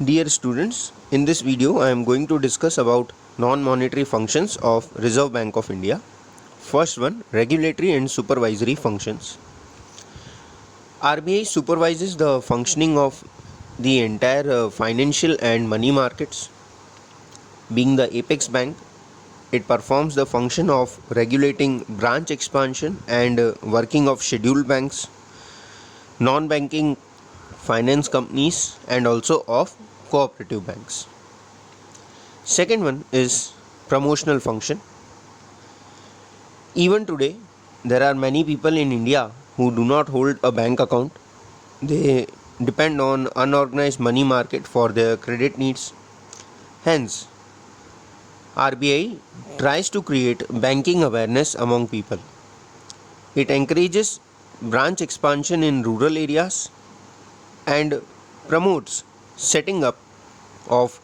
Dear students, in this video I am going to discuss about non-monetary functions of Reserve Bank of India. First one, regulatory and supervisory functions. RBI supervises the functioning of the entire financial and money markets. Being the apex bank, it performs the function of regulating branch expansion and working of scheduled banks, non-banking finance companies, and also of cooperative banks. Second one is promotional function. Even today, there are many people in India who do not hold a bank account. They depend on unorganized money market for their credit needs. Hence, RBI tries to create banking awareness among people. It encourages branch expansion in rural areas and promotes setting up of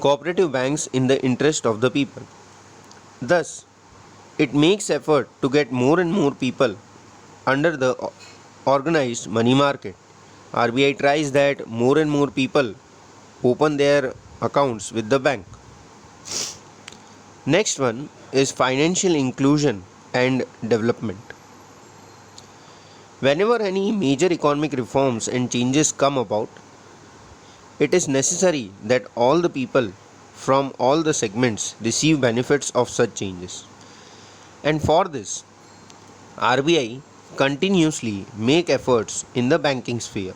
cooperative banks in the interest of the people. Thus, it makes effort to get more and more people under the organized money market. RBI tries that more and more people open their accounts with the bank. Next one is financial inclusion and development. Whenever any major economic reforms and changes come about, it is necessary that all the people from all the segments receive benefits of such changes. And for this, RBI continuously make efforts in the banking sphere.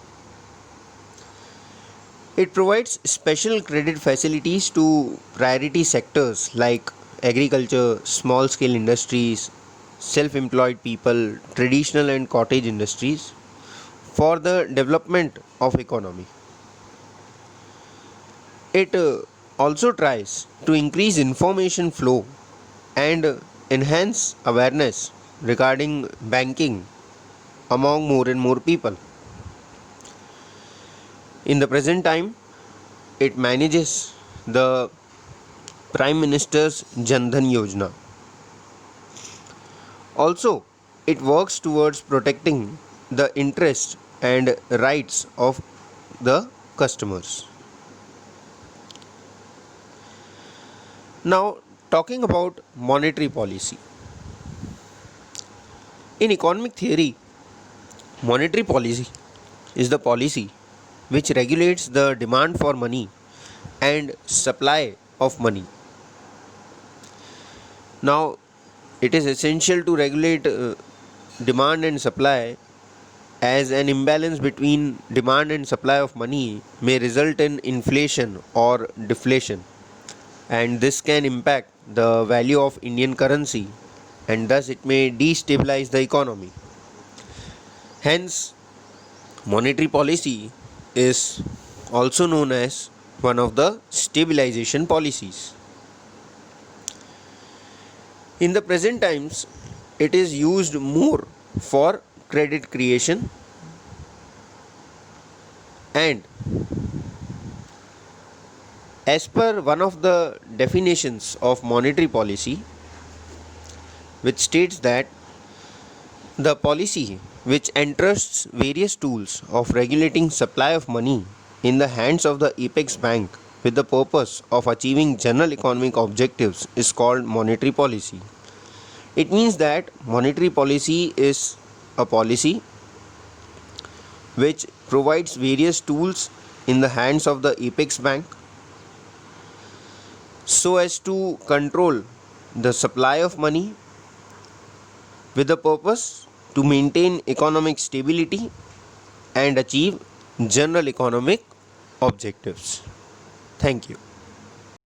It provides special credit facilities to priority sectors like agriculture, small scale industries, self-employed people, traditional and cottage industries for the development of economy. It also tries to increase information flow and enhance awareness regarding banking among more and more people. In the present time, it manages the Prime Minister's Jan Dhan Yojana. Also, it works towards protecting the interests and rights of the customers. Now, talking about monetary policy. In economic theory, monetary policy is the policy which regulates the demand for money and supply of money. Now, it is essential to regulate demand and supply, as an imbalance between demand and supply of money may result in inflation or deflation, and this can impact the value of Indian currency, and thus it may destabilize the economy. Hence, monetary policy is also known as one of the stabilization policies. In the present times, it is used more for credit creation, and as per one of the definitions of monetary policy, which states that the policy which entrusts various tools of regulating supply of money in the hands of the apex bank with the purpose of achieving general economic objectives is called monetary policy. It means that monetary policy is a policy which provides various tools in the hands of the apex bank so as to control the supply of money with the purpose to maintain economic stability and achieve general economic objectives. Thank you.